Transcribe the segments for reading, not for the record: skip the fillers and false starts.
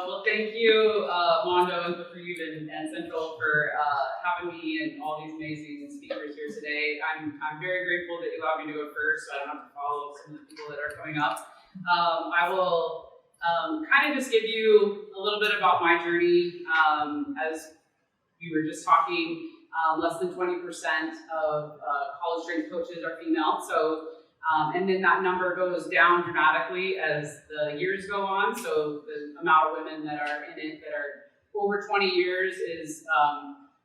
Well, thank you, Mondo and Reprieve and Central for having me and all these amazing speakers here today. I'm very grateful that you allowed me to go first, so I don't have to follow some of the people that are coming up. I will kind of just give you a little bit about my journey. As we were just talking, less than 20% of college strength coaches are female, so and then that number goes down dramatically as the years go on. So the amount of women that are in it that are over 20 years is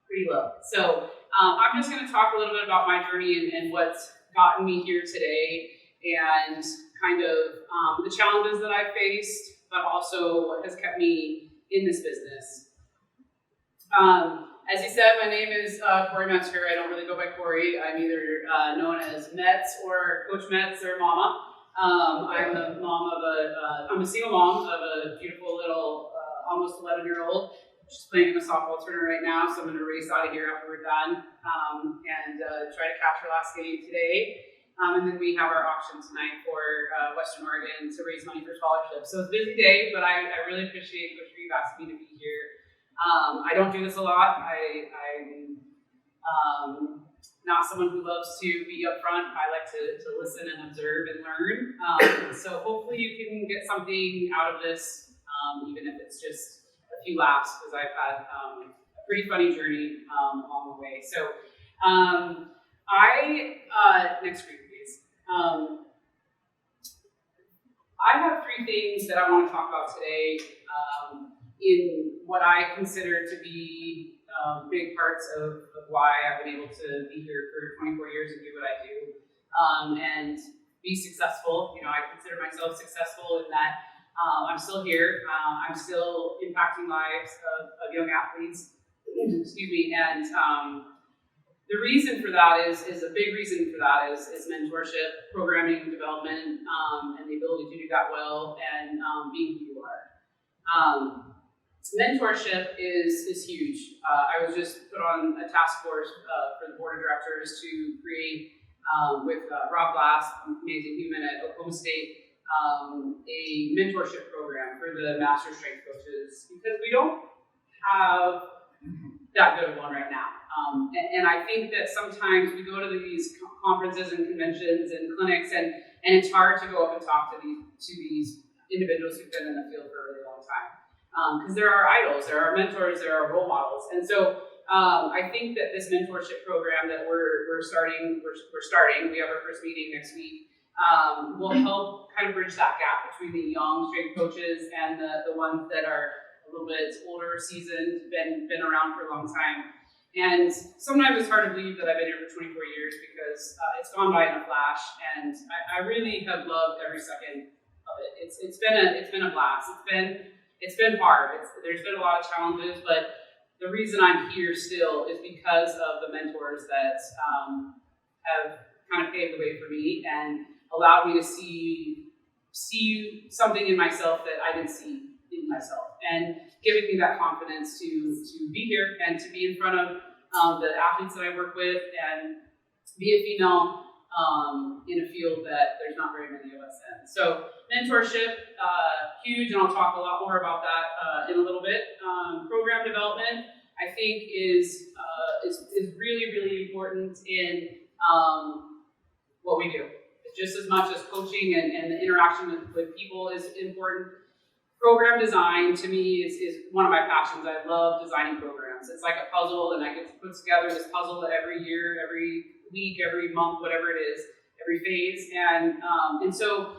pretty low. So I'm just going to talk a little bit about my journey and what's gotten me here today, and kind of the challenges that I faced, but also what has kept me in this business. As you said, my name is Cori Metzgar. I don't really go by Cori. I'm either known as Metz or Coach Metz or Mama. I'm the mom of I'm a single mom of a beautiful little, almost 11-year-old. She's playing in a softball tournament right now, so I'm going to race out of here after we're done and try to catch her last game today. And then we have our auction tonight for Western Oregon to raise money for scholarships. So it's a busy day, but I really appreciate Coach Reeve asking me to be here. I don't do this a lot. I'm not someone who loves to be up front. I like to listen and observe and learn. So hopefully you can get something out of this, even if it's just a few laughs, because I've had a pretty funny journey along the way. So next screen, please. I have 3 things that I want to talk about today. In what I consider to be big parts of why I've been able to be here for 24 years and do what I do, and be successful. You know, I consider myself successful in that I'm still here. I'm still impacting lives of young athletes. Excuse me. And the reason for that is a big reason for that is mentorship, programming, development, and the ability to do that well, and being who you are. Mentorship is huge. I was just put on a task force for the board of directors to create, with Rob Glass, amazing human at Oklahoma State, a mentorship program for the master strength coaches, because we don't have that good of one right now. And I think that sometimes we go to these conferences and conventions and clinics, and it's hard to go up and talk to these individuals who've been in the field for a really long time. Because there are idols, there are mentors, there are role models, and so I think that this mentorship program that we're starting. We have our first meeting next week. Will help kind of bridge that gap between the young strength coaches and the ones that are a little bit older, seasoned, been around for a long time. And sometimes it's hard to believe that I've been here for 24 years because it's gone by in a flash, and I really have loved every second of it. It's been a blast. It's been hard. There's been a lot of challenges, but the reason I'm here still is because of the mentors that have kind of paved the way for me and allowed me to see something in myself that I didn't see in myself, and giving me that confidence to be here and to be in front of the athletes that I work with and be a female in a field that there's not very many of us in. So mentorship, huge, and I'll talk a lot more about that in a little bit. Program development, I think, is really, really important in what we do. Just as much as coaching and the interaction with people is important. Program design, to me, is one of my passions. I love designing programs. It's like a puzzle, and I get to put together this puzzle every year, every week, every month, whatever it is, every phase. And so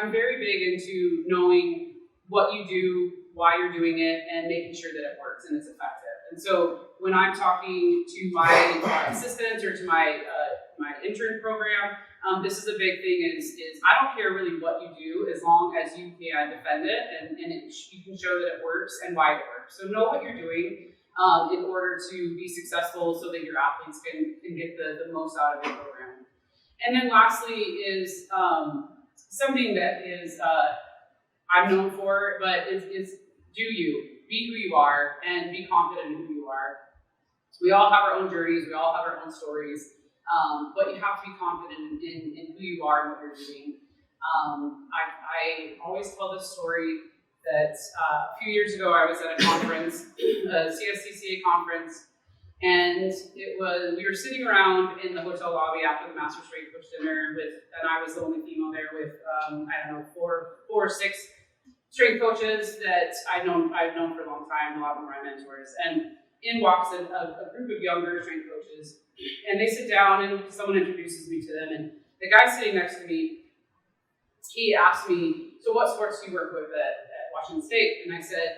I'm very big into knowing what you do, why you're doing it, and making sure that it works and it's effective. And so when I'm talking to my assistants or to my intern program, this is a big thing is I don't care really what you do as long as you can defend it and you can show that it works and why it works. So know what you're doing in order to be successful so that your athletes can get the most out of your program. And then lastly is something that is I'm known for, but is do you. Be who you are and be confident in who you are. We all have our own journeys, we all have our own stories. But you have to be confident in who you are and what you're doing. I always tell this story that a few years ago I was at a conference, a CSCCA conference, and we were sitting around in the hotel lobby after the Master Strength Coach dinner and I was the only female there with, I don't know, four or six strength coaches that I've known for a long time. A lot of them are my mentors. And in walks a group of younger strength coaches, and they sit down and someone introduces me to them. And the guy sitting next to me, he asked me, "So what sports do you work with at Washington State?" And I said,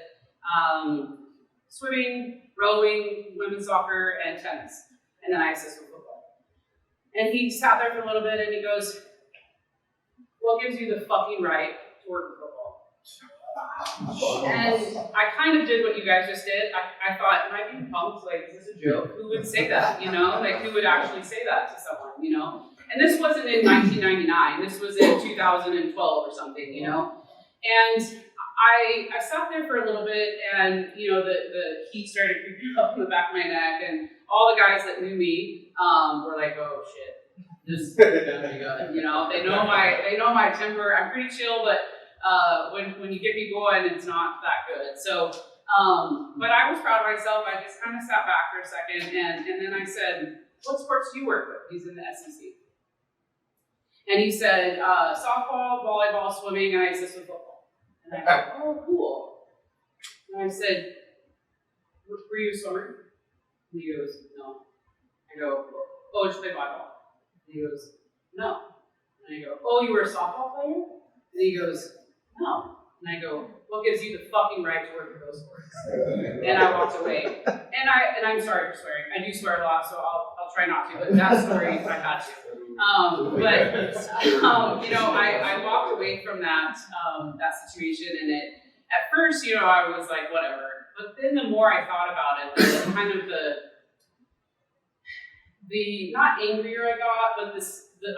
"Swimming, rowing, women's soccer, and tennis." And then I assist with football. And he sat there for a little bit and he goes, "What gives you the fucking right to work with football?" And I kind of did what you guys just did. I thought, am I being pumped? Like, is this a joke? Who would say that, you know? Like, who would actually say that to someone, you know? And this wasn't in 1999. This was in 2012 or something, you know? And I sat there for a little bit, and, you know, the heat started creeping up in the back of my neck, and all the guys that knew me were like, "Oh, shit. This is gonna be good." You know, they know my temper. I'm pretty chill, but when you get me going, it's not that good. So, but I was proud of myself. I just kind of sat back for a second, and then I said, "What sports do you work with?" He's in the SEC. And he said, "Softball, volleyball, swimming, and I assist with football." And I go, "Oh, cool." And I said, "Were you a swimmer?" And he goes, "No." I go, "Oh, did you play volleyball?" And he goes, "No." And I go, "Oh, you were a softball player?" And he goes, "No." And I go, "What gives you the fucking right to work with those sports?" And I walked away. And I'm sorry for swearing. I do swear a lot, so I'll try not to. But that story, I had to. You know, I walked away from that situation, and at first, you know, I was like, whatever. But then the more I thought about it, kind of the not angrier I got, but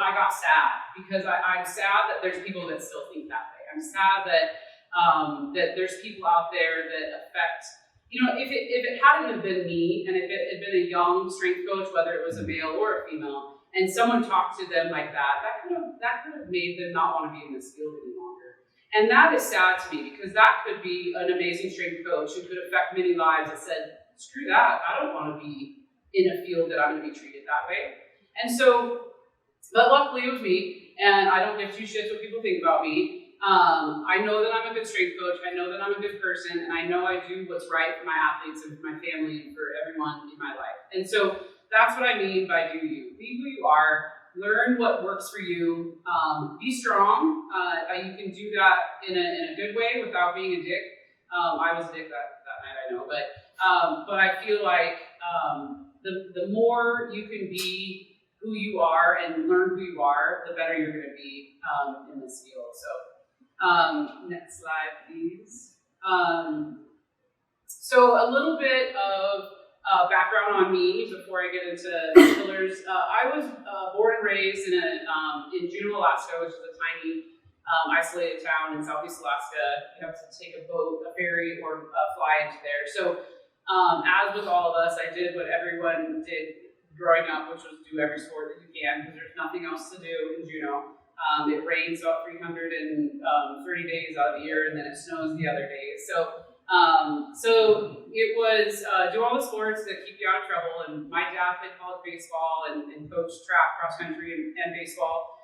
I got sad, because I'm sad that there's people that still think that way. I'm sad that there's people out there that affect, you know, if it hadn't have been me, and if it had been a young strength coach, whether it was a male or a female, and someone talked to them like that could have made them not want to be in this field any longer. And that is sad to me, because that could be an amazing strength coach who could affect many lives that said, "Screw that, I don't want to be in a field that I'm going to be treated that way." And so, but luckily it was me, and I don't give two shits what people think about me. I know that I'm a good strength coach, I know that I'm a good person, and I know I do what's right for my athletes and for my family and for everyone in my life. And so that's what I mean by do you. Be who you are, learn what works for you, be strong. You can do that in a good way without being a dick. I was a dick that night, I know, but I feel like the more you can be who you are and learn who you are, the better you're going to be in this field. So, next slide, please. So a little bit of background on me before I get into the pillars. I was born and raised in Juneau, Alaska, which is a tiny isolated town in southeast Alaska. You have to take a boat, a ferry, or fly into there. So as with all of us, I did what everyone did growing up, which was do every sport that you can, because there's nothing else to do in Juneau. It rains about 330 days out of the year, and then it snows the other days. So it was do all the sports that keep you out of trouble. And my dad played college baseball and coached track, cross country, and baseball.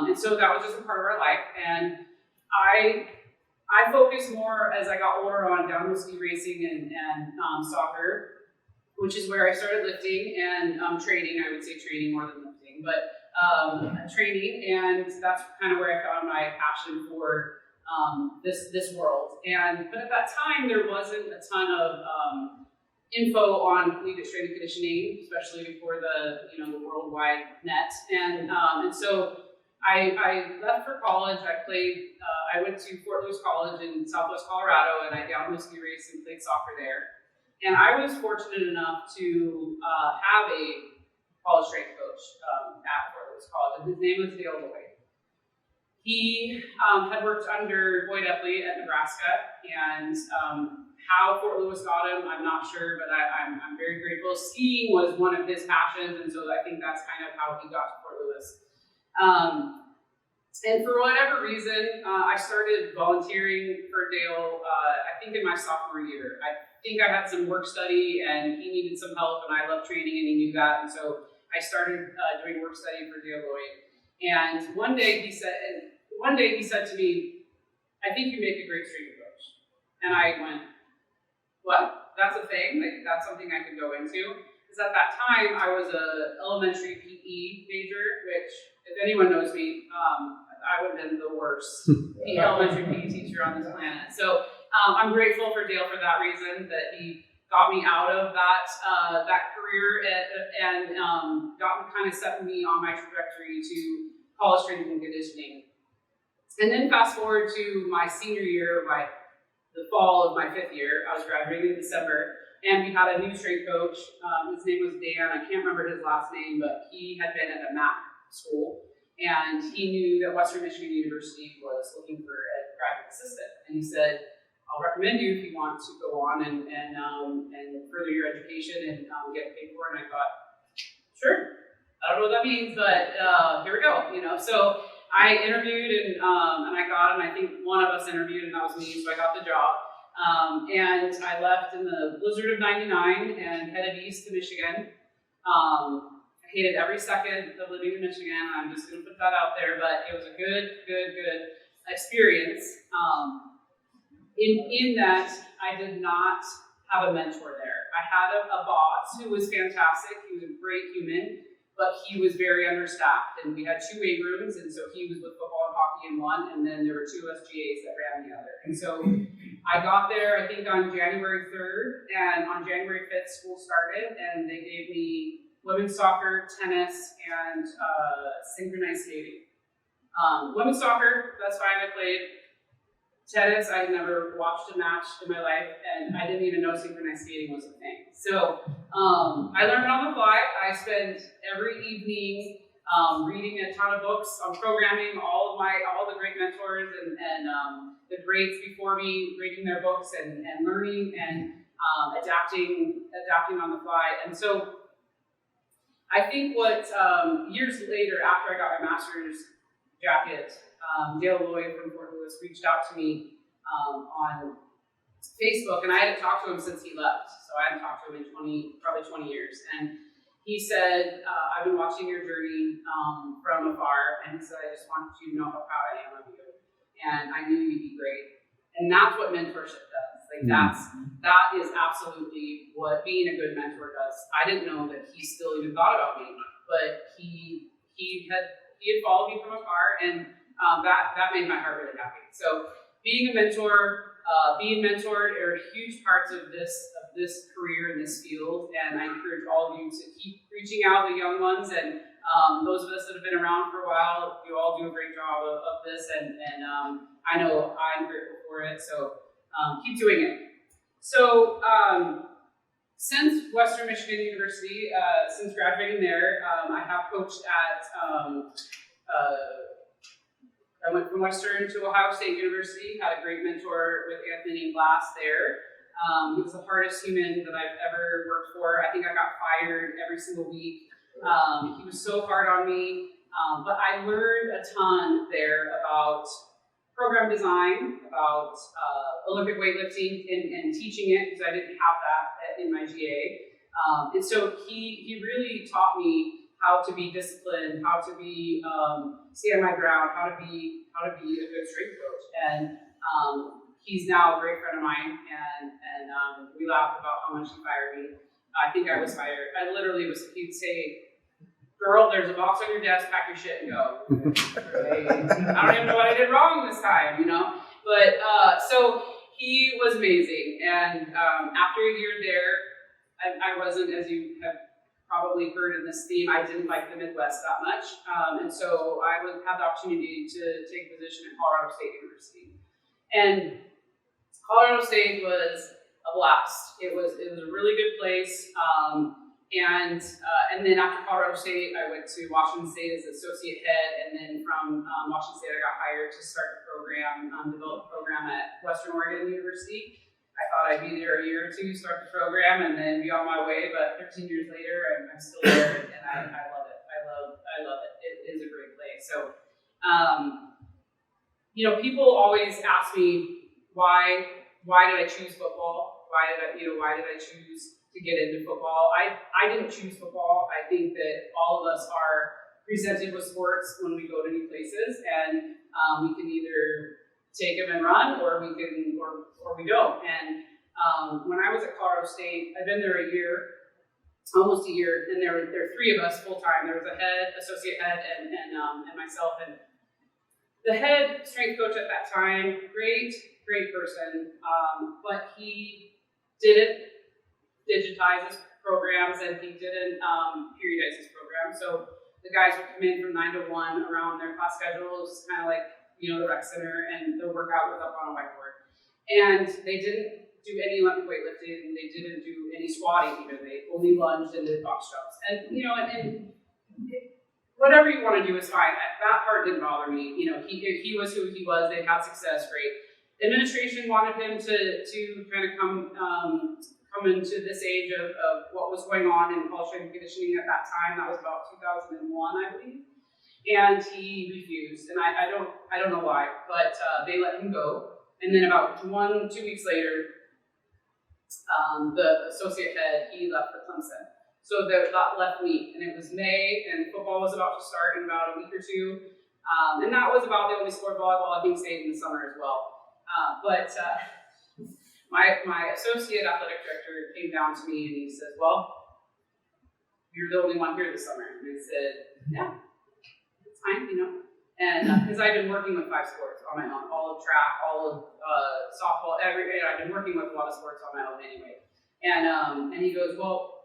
And so that was just a part of our life. And I focused more as I got older on downhill ski racing and soccer, which is where I started lifting and training. I would say training more than lifting, but training, and that's kind of where I found my passion for this world. But at that time, there wasn't a ton of info on collegiate strength and conditioning, especially before the worldwide net. And so I left for college. I went to Fort Lewis College in Southwest Colorado, and I downhill ski raced and played soccer there. And I was fortunate enough to have a college strength coach at Fort Lewis College, and his name was Dale Lloyd. He had worked under Boyd Epley at Nebraska, and how Fort Lewis got him, I'm not sure, but I'm very grateful. Skiing was one of his passions, and so I think that's kind of how he got to Fort Lewis. And for whatever reason, I started volunteering for Dale, I think in my sophomore year. I think I had some work study and he needed some help, and I love training and he knew that. And so I started doing work study for Dale Lloyd. And one day he said to me, "I think you make a great strength coach." And I went, "What? That's a thing? Like, that's something I could go into?" Because at that time, I was an elementary PE major, which, if anyone knows me, I would have been the worst elementary PE teacher on this planet. So I'm grateful for Dale for that reason, that he got me out of that career and kind of set me on my trajectory to college strength and conditioning. And then fast forward to my senior year, the fall of my 5th year. I was graduating in December, and we had a new strength coach. His name was Dan. I can't remember his last name, but he had been at a MAC school, and he knew that Western Michigan University was looking for a graduate assistant. And he said, "I'll recommend you if you want to go on and further your education and get paid for it." And I thought, sure. I don't know what that means, but here we go. So I interviewed and I got, and I think one of us interviewed, and that was me, so I got the job. And I left in the blizzard of '99 and headed east to Michigan. I hated every second of living in Michigan. I'm just going to put that out there, but it was a good experience. In that I did not have a mentor there. I had a boss who was fantastic. He was a great human, but he was very understaffed, and we had 2 weight rooms, and so he was with football and hockey in one, and then there were 2 SGAs that ran the other. And so I got there, I think, on January 3rd, and on January 5th, school started, and they gave me women's soccer, tennis, and synchronized skating. Women's soccer, that's fine, I played. Tennis, I had never watched a match in my life, and I didn't even know synchronized skating was a thing. So I learned on the fly. I spent every evening reading a ton of books on programming, all the great mentors and the greats before me, reading their books and learning and adapting on the fly. And so I think what years later, after I got my master's jacket, Dale Lloyd from Fort Lewis reached out to me on Facebook, and I hadn't talked to him since he left, so I hadn't talked to him in probably 20 years. And he said, "I've been watching your journey from afar," and he said, "I just want you to know how proud I am of you, and I knew you'd be great." And that's what mentorship does. Like that is absolutely what being a good mentor does. I didn't know that he still even thought about me, but he had followed me from afar, and that made my heart really happy. So being a mentor, being mentored are huge parts of this career in this field, and I encourage all of you to keep reaching out to the young ones, and those of us that have been around for a while, you all do a great job of this, and I know I'm grateful for it, so keep doing it. So since Western Michigan University, since graduating there, I have coached at I went from Western to Ohio State University, had a great mentor with Anthony Glass there. He was the hardest human that I've ever worked for. I think I got fired every single week. He was so hard on me, but I learned a ton there about program design, about Olympic weightlifting and teaching it, because I didn't have that in my GA. And so he really taught me how to be disciplined, how to be stand my ground, how to be a good strength coach. And he's now a great friend of mine, and we laugh about how much he fired me. I think I was fired. I literally he'd say, "Girl, there's a box on your desk, pack your shit and go." I don't even know what I did wrong this time, But so he was amazing. And after a year there, I wasn't, as you have probably heard in this theme, I didn't like the Midwest that much. And so I had the opportunity to take a position at Colorado State University. And Colorado State was a blast. It was a really good place. And then after Colorado State, I went to Washington State as associate head, and then from Washington State, I got hired to start the program, develop a program at Western Oregon University. I thought I'd be there a year or two, start the program, and then be on my way. But 13 years later, I'm still there, and I love it. I love it. It is a great place. So People always ask me why did I choose football? Why did I choose to get into football? I didn't choose football. I think that all of us are presented with sports when we go to new places, and we can either take them and run, or we don't. And when I was at Colorado State, I've been there almost a year, and there were three of us full time. There was a head, associate head, and myself. And the head strength coach at that time, great person, but he didn't digitize his programs, and he didn't periodize his programs. So the guys would come in from 9 to 1 around their class schedules, kind of like the rec center, and the workout was up on a whiteboard. And they didn't do any Olympic weightlifting. They didn't do any squatting even. They only lunged and did box jumps. And whatever you want to do is fine. That part didn't bother me. He was who he was. They had success, great. Administration wanted him to kind of come into this age of what was going on in college strength and conditioning at that time. That was about 2001, I believe. And he refused, and I don't know why, but they let him go. And then about 2 weeks later, the associate head, he left for Clemson. So that left me, and it was May, and football was about to start in about a week or two. And that was about the only sport. Volleyball, I think, stayed in the summer as well. But my associate athletic director came down to me and he said, "Well, you're the only one here this summer." And I said, "Yeah, it's fine, And because I've been working with 5 sports on my own, all of track, all of softball, I've been working with a lot of sports on my own anyway. And he goes, "Well,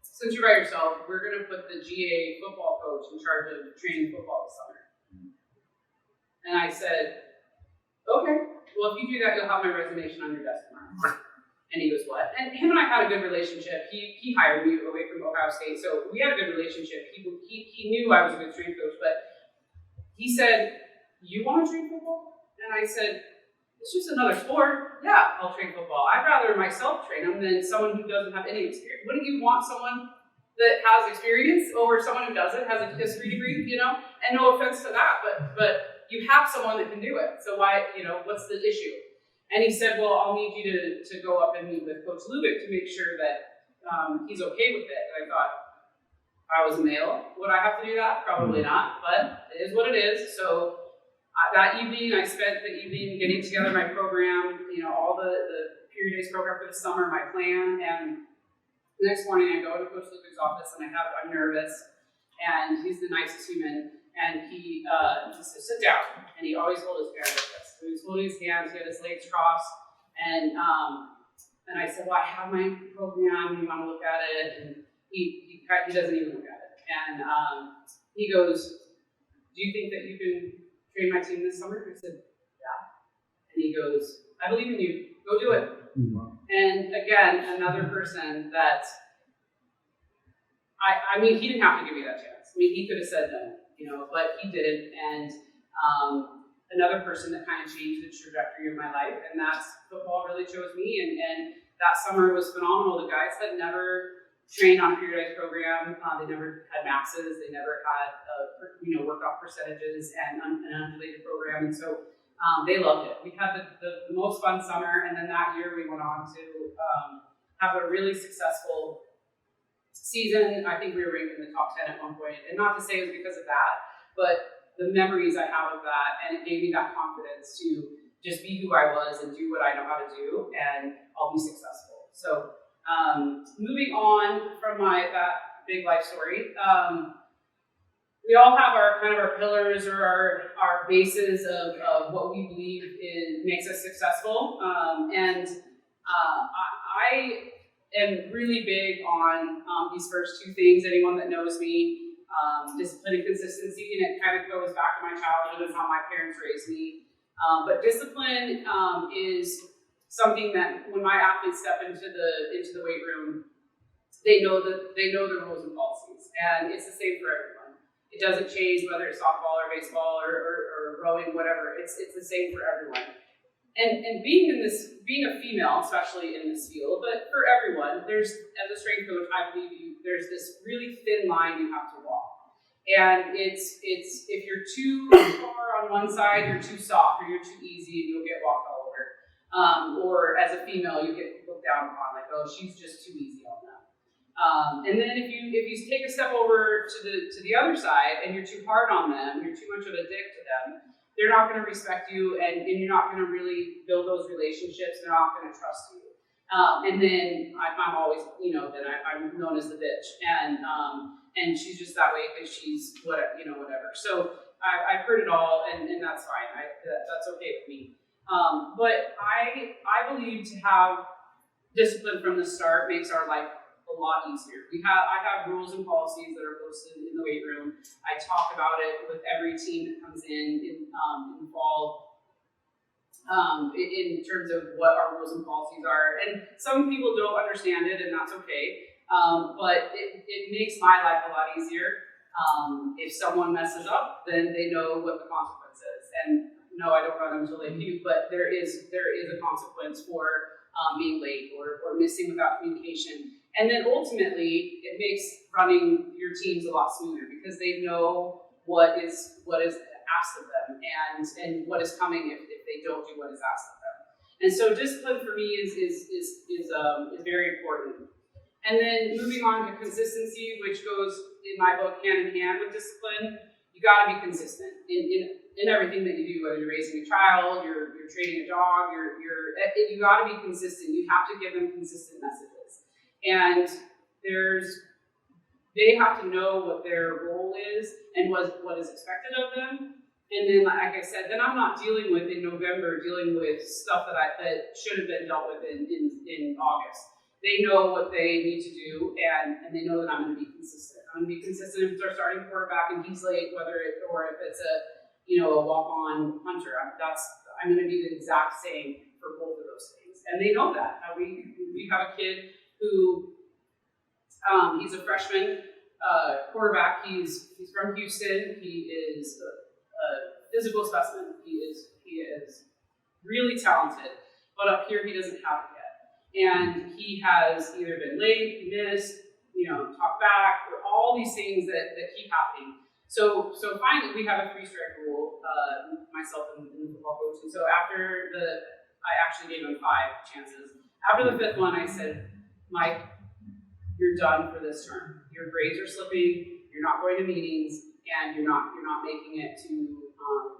since you're by yourself, we're going to put the GA football coach in charge of training football this summer." And I said, "Okay, well, if you do that, you'll have my resignation on your desk tomorrow." And he goes, "What?" And him and I had a good relationship. He hired me away from Ohio State, so we had a good relationship. He knew I was a good strength coach, but he said, "You want to train football?" And I said, "It's just another sport. Yeah, I'll train football. I'd rather myself train them than someone who doesn't have any experience. Wouldn't you want someone that has experience over someone who doesn't, has a history degree, And no offense to that, but you have someone that can do it. So why, what's the issue?" And he said, "Well, I'll need you to go up and meet with Coach Lubick to make sure that he's okay with it." And I thought, I was a male. Would I have to do that? Probably not, but it is what it is. So that evening, I spent the evening getting together my program, all the period-based program for the summer, my plan. And the next morning, I go to Coach Lubick's office, and I'm nervous, and he's the nicest human. And he just said, "Sit down." And he always held his hand like this. So he was holding his hands, he had his legs crossed. And I said, "Well, I have my program, you want to look at it?" And he doesn't even look at it. And he goes, "Do you think that you can train my team this summer?" I said, "Yeah." And he goes, "I believe in you. Go do it." Mm-hmm. And again, another person that, I mean, he didn't have to give me that chance. I mean, he could have said no, but he didn't. And another person that kind of changed the trajectory of my life, and that's football really chose me. And that summer was phenomenal. The guys had never trained on a periodized program. They never had maxes. They never had, worked off percentages and an undulated program. And so they loved it. We had the most fun summer. And then that year we went on to have a really successful season. I think we were ranked in the top 10 at one point. And not to say it was because of that, but the memories I have of that, and it gave me that confidence to just be who I was and do what I know how to do, and I'll be successful. So moving on from that big life story, we all have our pillars or our bases of what we believe makes us successful. And I am really big on these first two things. Anyone that knows me, discipline and consistency, and it kind of goes back to my childhood and how my parents raised me. But discipline is something that when my athletes step into the weight room, they know the rules and policies, and it's the same for everyone. It doesn't change whether it's softball or baseball or rowing, whatever. It's the same for everyone. And being a female, especially in this field, but for everyone, as a strength coach, I believe there's this really thin line you have to walk. And it's if you're too far on one side, you're too soft, or you're too easy, and you'll get walked all over. Or as a female, you get looked down upon, like, oh, she's just too easy on them. And then if you take a step over to the other side, and you're too hard on them, you're too much of a dick to them, they're not going to respect you, and you're not going to really build those relationships. They're not going to trust you. And then I'm always, that I'm known as the bitch, and she's just that way because she's whatever. So I've heard it all, and that's fine. That's okay with me. But I believe to have discipline from the start makes our life a lot easier. I have rules and policies that are posted in the weight room. I talk about it with every team that comes in fall. In terms of what our rules and policies are. And some people don't understand it, and that's okay. But it makes my life a lot easier. If someone messes up, then they know what the consequence is. And no, I don't run until they puke, but there is a consequence for being late or missing without communication. And then ultimately, it makes running your teams a lot smoother because they know what is asked of them and what is coming if they don't do what is asked of them. And so discipline for me is very important. And then moving on to consistency, which goes in my book hand in hand with discipline. You got to be consistent in everything that you do, whether you're raising a child, you're training a dog, you got to be consistent. You have to give them consistent messages, and they have to know what their role is and what is expected of them. And then, like I said, then I'm not dealing with in November, dealing with stuff that should have been dealt with in August. They know what they need to do, and they know that I'm going to be consistent. I'm going to be consistent if it's our starting quarterback and he's late, or if it's a walk-on punter. I'm going to do the exact same for both of those things, and they know that. We have a kid who he's a freshman quarterback. He's from Houston. He is a physical specimen. He is really talented, but up here he doesn't have it yet. And he has either been late, missed, talked back, or all these things that keep happening. So finally we have a 3-strike rule, myself and the football coach. And so I actually gave him 5 chances. After the 5th one, I said, Mike, you're done for this term. Your grades are slipping, you're not going to meetings, and you're not making it to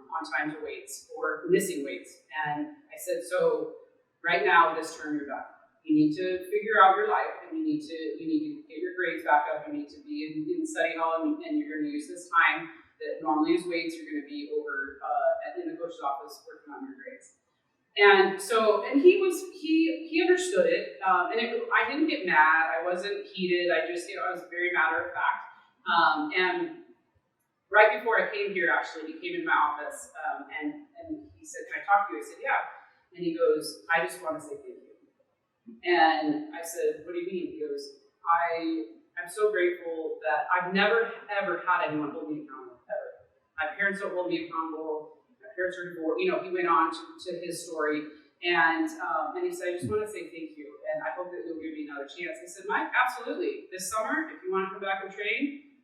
on time to weights or missing weights. And I said, so right now, this term, you're done. You need to figure out your life, and you need to get your grades back up. You need to be in study hall, and you're going to use this time that normally is weights. You're going to be over in the coach's office working on your grades. And he understood it, and I didn't get mad. I wasn't heated. I was very matter of fact. And right before I came here, actually, he came in my office, and he said, "Can I talk to you?" I said, "Yeah." And he goes, "I just want to say thank you." And I said, "What do you mean?" He goes, I'm so grateful that I've never, ever had anyone hold me accountable, ever. My parents don't hold me accountable. My parents are divorced. He went on to his story. And he said, "I just want to say thank you. And I hope that you'll give me another chance." I said, "Mike, absolutely. This summer, if you want to come back and train,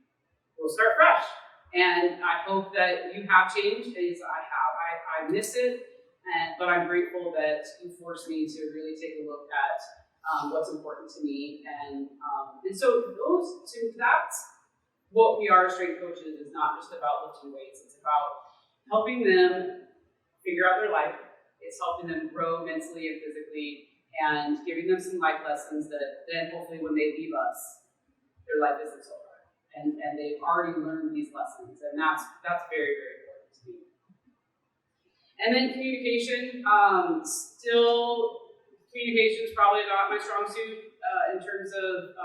we'll start fresh. And I hope that you have changed." And he said, "I have. I miss it. But I'm grateful that you forced me to really take a look at what's important to me." And so that's what we are as strength coaches. Is not just about lifting weights. It's about helping them figure out their life. It's helping them grow mentally and physically, and giving them some life lessons that then hopefully when they leave us, their life isn't so hard. And they've already learned these lessons, and that's very, very important to me. And then communication, communication is probably not my strong suit in terms of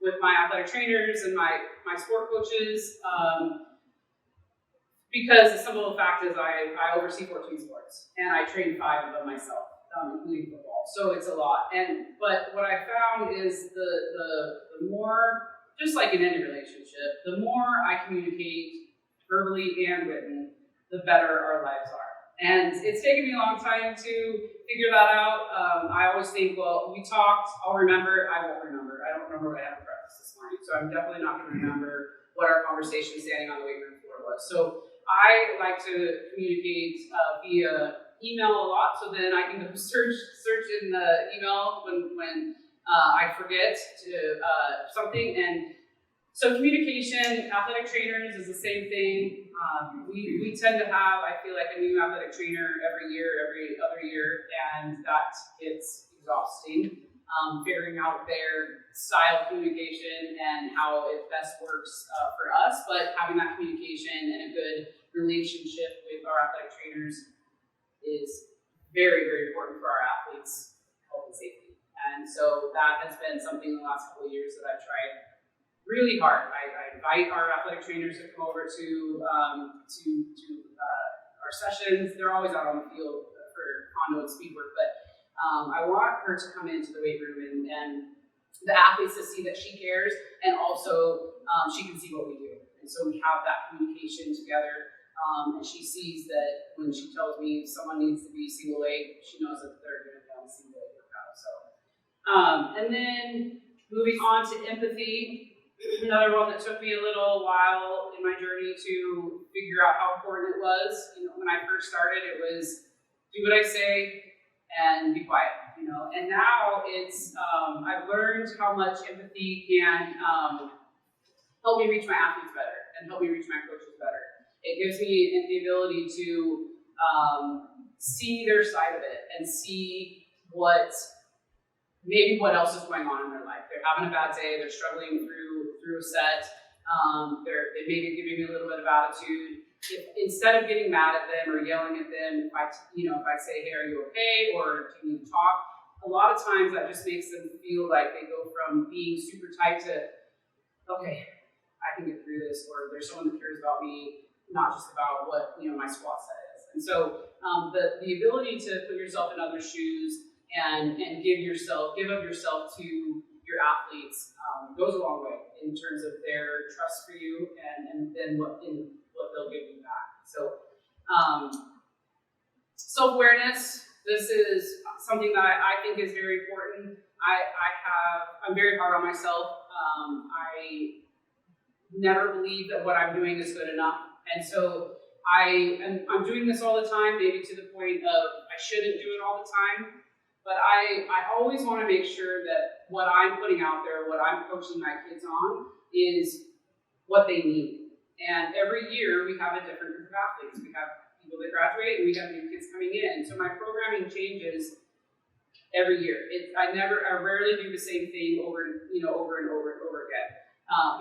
with my athletic trainers and my sport coaches, because the simple fact is I oversee 14 sports, and I train 5 of them myself, including football. So it's a lot. But what I found is the more, just like in any relationship, the more I communicate verbally and written, the better our lives are. And it's taken me a long time to figure that out. I always think, well, we talked, I'll remember. I won't remember. I don't remember what I had for breakfast this morning, so I'm definitely not going to remember what our conversation standing on the weight room floor was. So I like to communicate via email a lot, so then I can go search in the email when I forget to something. And so communication, athletic trainers is the same thing. We tend to have, I feel like, a new athletic trainer every other year, and that gets exhausting. Figuring out their style of communication and how it best works for us, but having that communication and a good relationship with our athletic trainers is very, very important for our athletes' health and safety. And so that has been something in the last couple of years that I've tried really hard. I invite our athletic trainers to come over to our sessions. They're always out on the field for condo and speed work, but I want her to come into the weight room and the athletes to see that she cares, and also she can see what we do. And so we have that communication together, and she sees that when she tells me if someone needs to be single leg, she knows that they're going to be on the single leg workout. So, and then moving on to empathy, another one that took me a little while in my journey to figure out how important it was. When I first started, it was do what I say and be quiet, And now it's, I've learned how much empathy can help me reach my athletes better and help me reach my coaches better. It gives me the ability to see their side of it and see what else is going on in their life. They're having a bad day, they're struggling through a set, they may be giving me a little bit of attitude. If, instead of getting mad at them or yelling at them, if I say, hey, are you okay, or do you need to talk, a lot of times that just makes them feel like they go from being super tight to, okay, I can get through this, or there's someone that cares about me, not just about what my squat set is. And so the ability to put yourself in other shoes and give of yourself to your athletes goes a long way in terms of their trust for you and then what they'll give you back. So self-awareness, this is something that I think is very important. I'm very hard on myself. I never believe that what I'm doing is good enough. And so I'm doing this all the time, maybe to the point of I shouldn't do it all the time. But I always want to make sure that what I'm putting out there, what I'm coaching my kids on, is what they need. And every year we have a different group of athletes. We have people that graduate and we have new kids coming in. So my programming changes every year. I rarely do the same thing over and over again.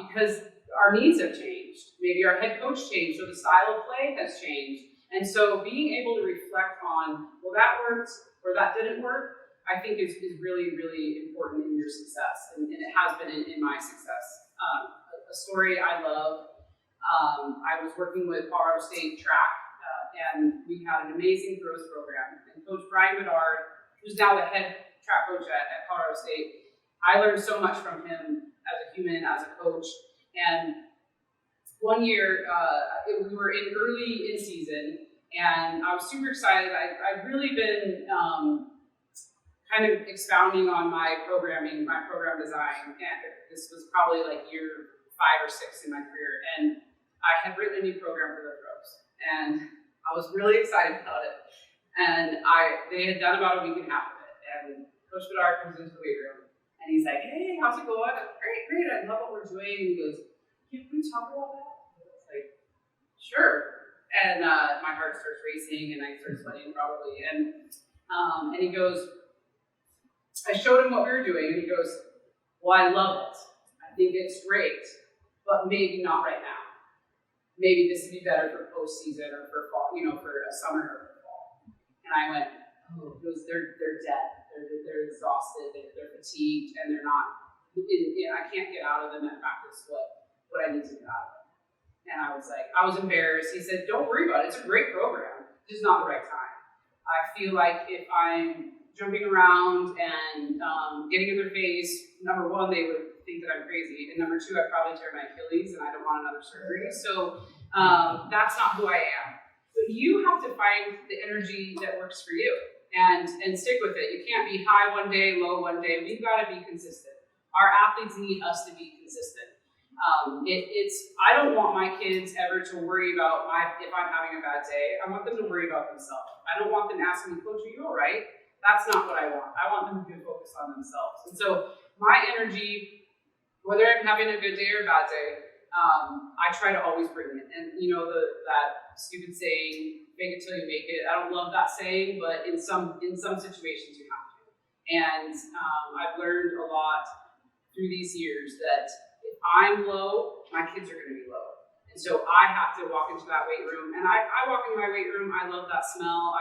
Because our needs have changed. Maybe our head coach changed, so the style of play has changed. And so being able to reflect on, well, that worked or that didn't work, I think is really, really important in your success. And it has been in my success. A story I love, I was working with Colorado State track, and we had an amazing growth program. And Coach Brian Bedard, who's now the head track coach at Colorado State, I learned so much from him as a human, as a coach. And one year, we were early in season, and I was super excited. I'd really been kind of expounding on my programming, my program design, and this was probably like year 5 or 6 in my career, and I had written a new program for the pros, and I was really excited about it. And they had done about a week and a half of it, and Coach Bedard comes into the weight room, and he's like, hey, how's it going? Great, I love what we're doing. And he goes, can we talk about that? I was like, sure. And my heart starts racing, and I start sweating probably. And he goes, I showed him what we were doing, and he goes, well, I love it. I think it's great, but maybe not right now. Maybe this would be better for postseason or for fall, for a summer or for fall. And I went, oh, they're dead. They're exhausted. They're fatigued, and they're not. I can't get out of them at practice what I need to get out of them. And I was embarrassed. He said, don't worry about it. It's a great program. It's just not the right time. I feel like if I'm jumping around and getting in their face, number one, they would think that I'm crazy. And number two, I'd probably tear my Achilles and I don't want another surgery. So that's not who I am. But you have to find the energy that works for you and stick with it. You can't be high one day, low one day. We've got to be consistent. Our athletes need us to be consistent. I don't want my kids ever to worry about if I'm having a bad day. I want them to worry about themselves. I don't want them asking me, Coach, are you all right? That's not what I want. I want them to focus on themselves. And so my energy, whether I'm having a good day or a bad day, I try to always bring it. And that stupid saying, "Fake it till you make it." I don't love that saying, but in some situations you have to. And I've learned a lot through these years that if I'm low, my kids are going to be low. And so I have to walk into that weight room. And I walk into my weight room, I love that smell.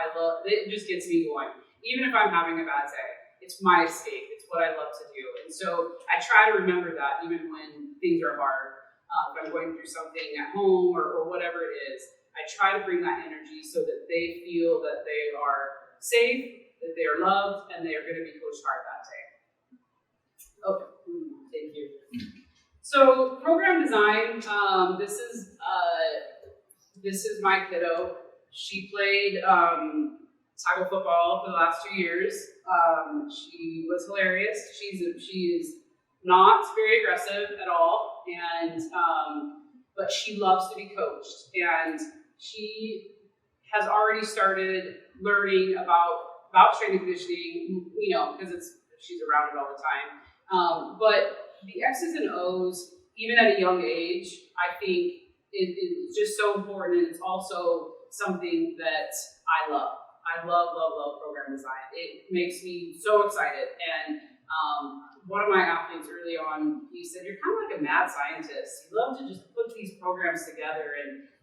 It just gets me going. Even if I'm having a bad day, it's my escape. It's what I love to do. And so I try to remember that even when things are hard. If I'm going through something at home or whatever it is, I try to bring that energy so that they feel that they are safe, that they are loved, and they are going to be coached hard that day. Okay, thank you. So program design, this is my kiddo. She played tackle football for the last 2 years. She was hilarious. She is not very aggressive at all, and but she loves to be coached, and she has already started learning about strength and conditioning, because she's around it all the time. But the X's and O's, even at a young age, I think it's just so important, and it's also something that I love. I love program design. It makes me so excited. And one of my athletes early on, he said, "You're kind of like a mad scientist. You love to just put these programs together."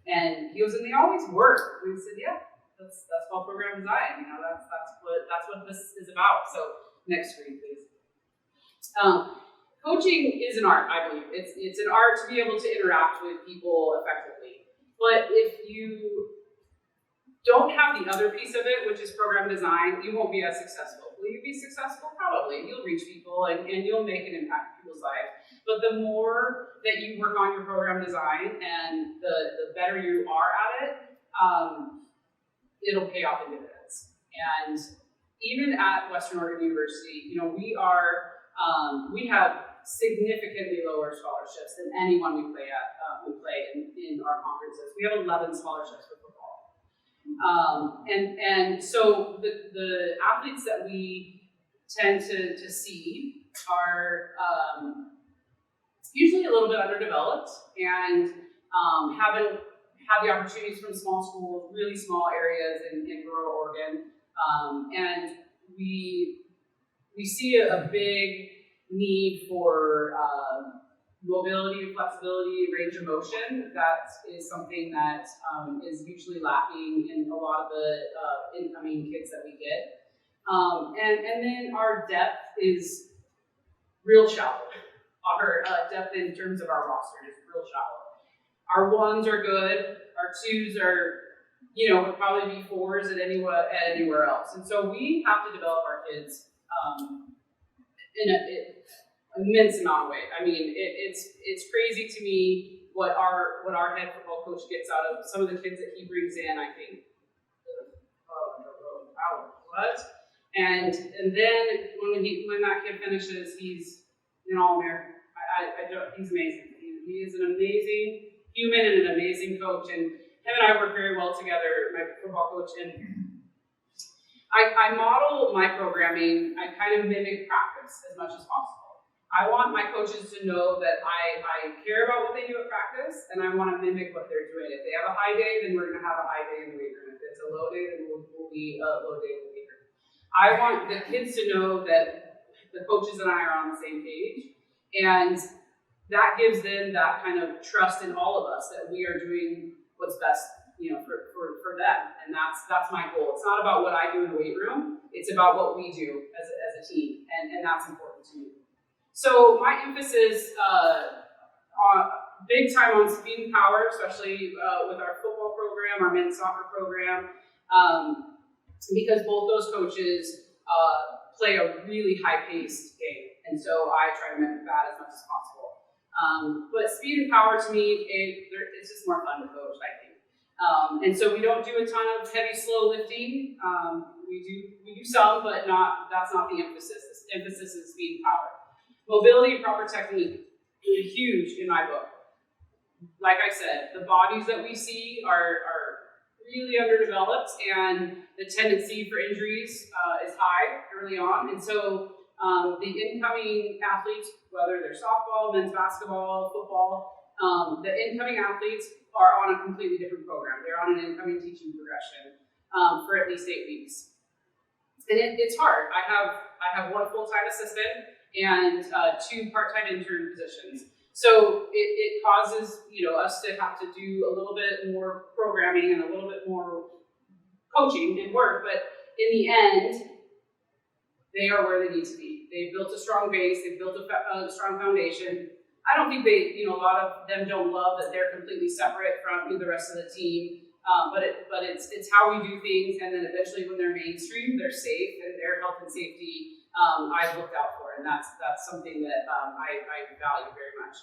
And he goes, "And they always work." And we said, "Yeah, that's called program design. That's what this is about." So next screen, please. Coaching is an art, I believe. It's an art to be able to interact with people effectively. But if you don't have the other piece of it, which is program design, you won't be as successful. Will you be successful? Probably. You'll reach people and you'll make an impact in people's lives. But the more that you work on your program design and the better you are at it, it'll pay off in dividends. And even at Western Oregon University, we have significantly lower scholarships than anyone we play in our conferences. We have 11 scholarships for football. And so the athletes that we tend to see are usually a little bit underdeveloped and haven't had the opportunities from small schools, really small areas in rural Oregon. And we see a big need for mobility, flexibility, range of motion. That is something that is usually lacking in a lot of the incoming kids that we get. And then our depth is real shallow. Our depth in terms of our roster is real shallow. Our ones are good. Our twos are, would probably be fours at anywhere else. And so we have to develop our kids in an immense amount of way. I mean, it's crazy to me what our head football coach gets out of some of the kids that he brings in. I think, wow, what? And then when that kid finishes, he's an All-American. He's amazing. He is an amazing human and an amazing coach. And him and I work very well together, my football coach. And I model my programming. I kind of mimic practice as much as possible. I want my coaches to know that I care about what they do at practice, and I want to mimic what they're doing. If they have a high day, then we're going to have a high day in the weight room. If it's a low day, then we'll be a low day in the weight room. I want the kids to know that the coaches and I are on the same page, and that gives them that kind of trust in all of us that we are doing what's best, for them. And that's my goal. It's not about what I do in the weight room. It's about what we do as a team, and that's important to me. So my emphasis big time on speed and power, especially with our football program, our men's soccer program, because both those coaches play a really high-paced game, and so I try to mimic that as much as possible. But speed and power, to me, it's just more fun to coach, I think. And so we don't do a ton of heavy, slow lifting. We do some, but that's not the emphasis. The emphasis is speed and power. Mobility and proper technique, huge in my book. like I said, the bodies that we see are really underdeveloped, and the tendency for injuries is high early on. And so the incoming athletes, whether they're softball, men's basketball, football, the incoming athletes are on a completely different program. They're on an incoming teaching progression for at least 8 weeks. And it's hard. I have one full-time assistant and 2 part-time intern positions. So it causes us to have to do a little bit more programming and a little bit more coaching and work, but in the end, they are where they need to be. They've built a strong base. They've built a strong foundation. I don't think a lot of them don't love that they're completely separate from the rest of the team. But it's how we do things, and then eventually when they're mainstream, they're safe, and their health and safety I've looked out for, and that's something that I value very much.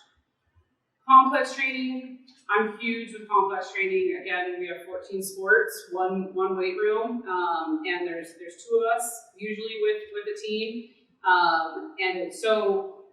Complex training, I'm huge with complex training. Again, we have 14 sports, one weight room, and there's 2 of us usually with the team, and so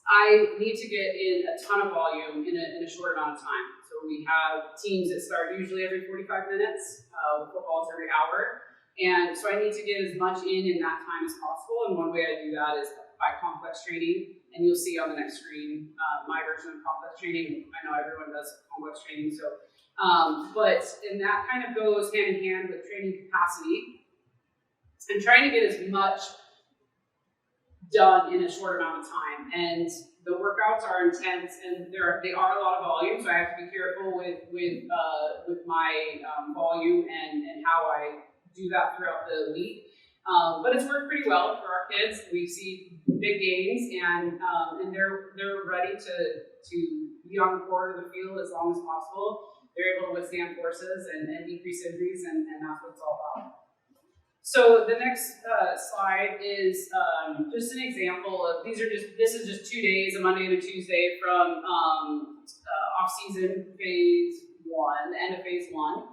I need to get in a ton of volume in a short amount of time. So we have teams that start usually every 45 minutes, football's every hour. And so I need to get as much in that time as possible. And one way I do that is by complex training. And you'll see on the next screen my version of complex training. I know everyone does complex training. So, and that kind of goes hand in hand with training capacity and trying to get as much done in a short amount of time. And the workouts are intense, and they are a lot of volume, so I have to be careful with my volume and how I do that throughout the week. But it's worked pretty well for our kids. We see big gains, and they're ready to be on the court of the field as long as possible. They're able to withstand forces and decrease injuries, and that's what it's all about. So the next slide is just an example of this is just 2 days, a Monday and a Tuesday from off-season phase 1, the end of phase 1.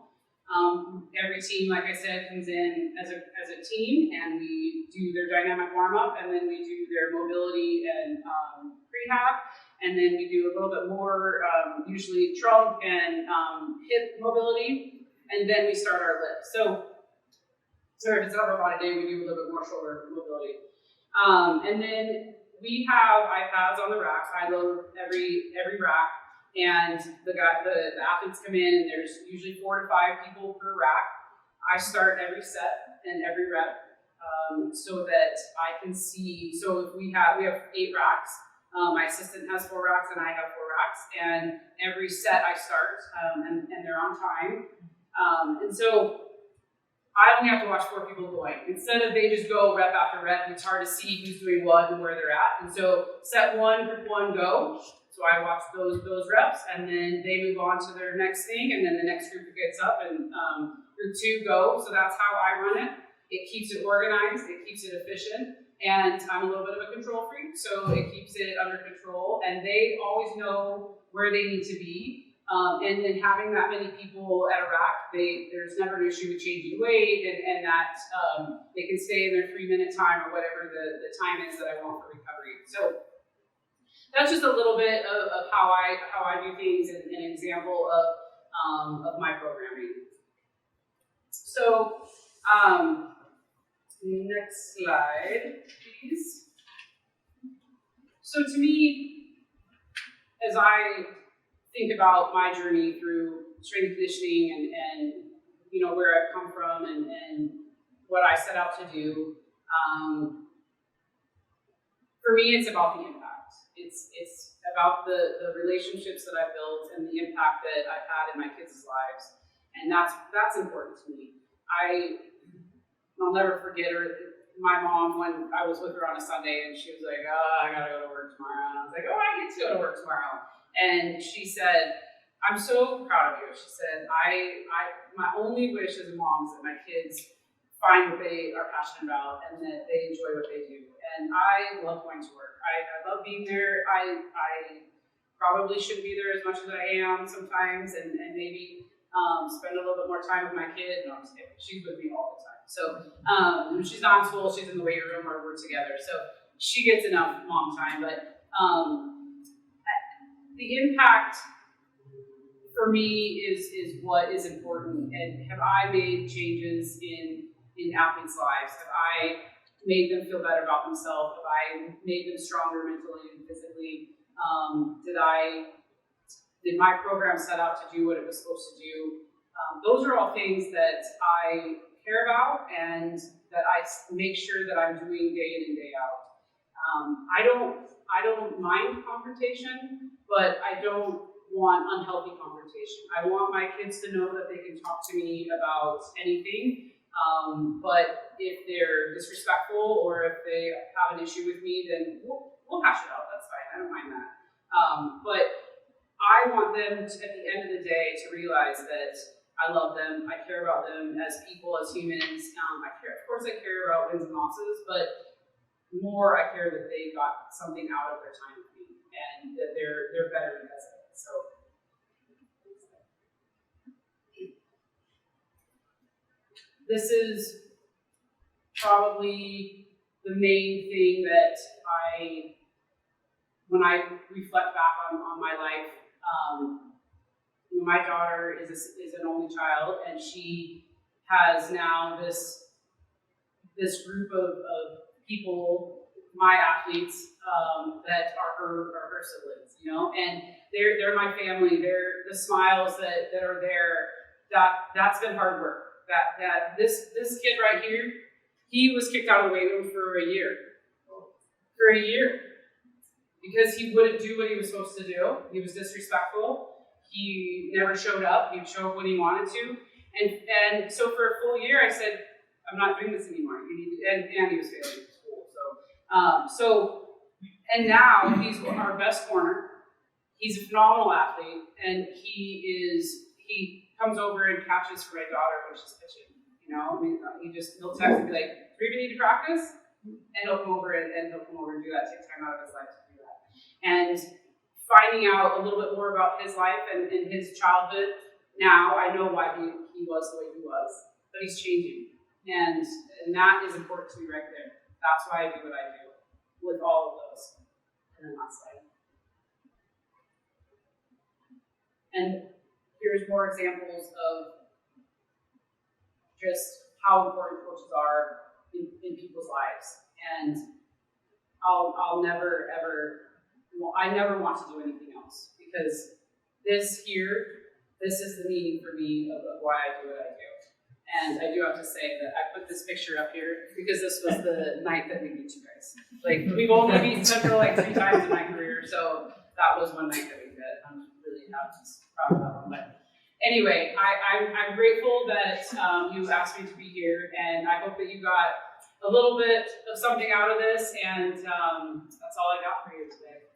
Every team, like I said, comes in as a team, and we do their dynamic warm-up, and then we do their mobility and prehab, and then we do a little bit more, usually trunk and hip mobility, and then we start our lift. So if it's an upper body day, we do a little bit more shoulder mobility. And then we have iPads on the racks. I load every rack, and the athletes come in, and there's usually 4 to 5 people per rack. I start every set and every rep so that I can see. So if we have 8 racks. My assistant has 4 racks, and I have 4 racks. And every set I start, and they're on time. And so I only have to watch 4 people going. Instead of they just go rep after rep, it's hard to see who's doing what and where they're at. And so set 1, group 1, go. So I watch those reps, and then they move on to their next thing, and then the next group gets up, and group 2, go. So that's how I run it. It keeps it organized, it keeps it efficient, and I'm a little bit of a control freak, so it keeps it under control, and they always know where they need to be. And then having that many people at a rack, there's never an issue with changing weight, and that they can stay in their 3-minute time or whatever the time is that I want for recovery. So that's just a little bit of how I do things, and an example of my programming. So next slide, please. So to me, as I think about my journey through strength and conditioning and where I've come from and what I set out to do, for me it's about the impact. It's about the relationships that I've built and the impact that I've had in my kids' lives, and that's important to me. I'll never forget my mom, when I was with her on a Sunday, and she was like, I gotta go to work tomorrow. And I was like, I get to go to work tomorrow. And she said, I'm so proud of you. She said, my only wish as a mom is that my kids find what they are passionate about and that they enjoy what they do. And I love going to work. I love being there. I probably shouldn't be there as much as I am sometimes, and maybe spend a little bit more time with my kid. No, I'm just kidding. She's with me all the time. So when she's not in school, she's in the weight room or we're together. So she gets enough mom time. But the impact for me is what is important. And have I made changes in athletes' lives? Have I made them feel better about themselves? Have I made them stronger mentally and physically? Did my program set out to do what it was supposed to do? Those are all things that I care about and that I make sure that I'm doing day in and day out. I don't mind confrontation, but I don't want unhealthy confrontation. I want my kids to know that they can talk to me about anything, but if they're disrespectful or if they have an issue with me, then we'll hash it out. That's fine. I don't mind that. But I want them to, at the end of the day, to realize that I love them. I care about them as people, as humans. Of course, I care about wins and losses, but more I care that they got something out of their time with me and that they're better because of it. So this is probably the main thing that when I reflect back on my life, my daughter is an only child, and she has now this group of people, my athletes, that are her siblings, and they're my family. They're the smiles that are there. That's been hard work. That this kid right here, he was kicked out of the weight room for a year. Because he wouldn't do what he was supposed to do. He was disrespectful. He never showed up. He'd show up when he wanted to. And so for a full year, I said, I'm not doing this anymore. You need to, and he was failing school. And now he's our best corner. He's a phenomenal athlete, and he comes over and catches for my daughter when she's pitching. He'll text and be like, "Do we need to practice?" And he'll come over and do that, take time out of his life to do that. And finding out a little bit more about his life and his childhood, now I know why he was the way he was, but he's changing. And that is important to me right there. That's why I do what I do with all of those. And then last slide. And here's more examples of just how important coaches are in people's lives. And I never want to do anything else, because this is the meaning for me of why I do what I do. And I do have to say that I put this picture up here because this was the night that we beat you guys. Like, we've only beaten Central like 3 times in my career, so that was one night that we did. I'm really proud of that one. But anyway, I'm grateful that you asked me to be here, and I hope that you got a little bit of something out of this, and that's all I got for you today.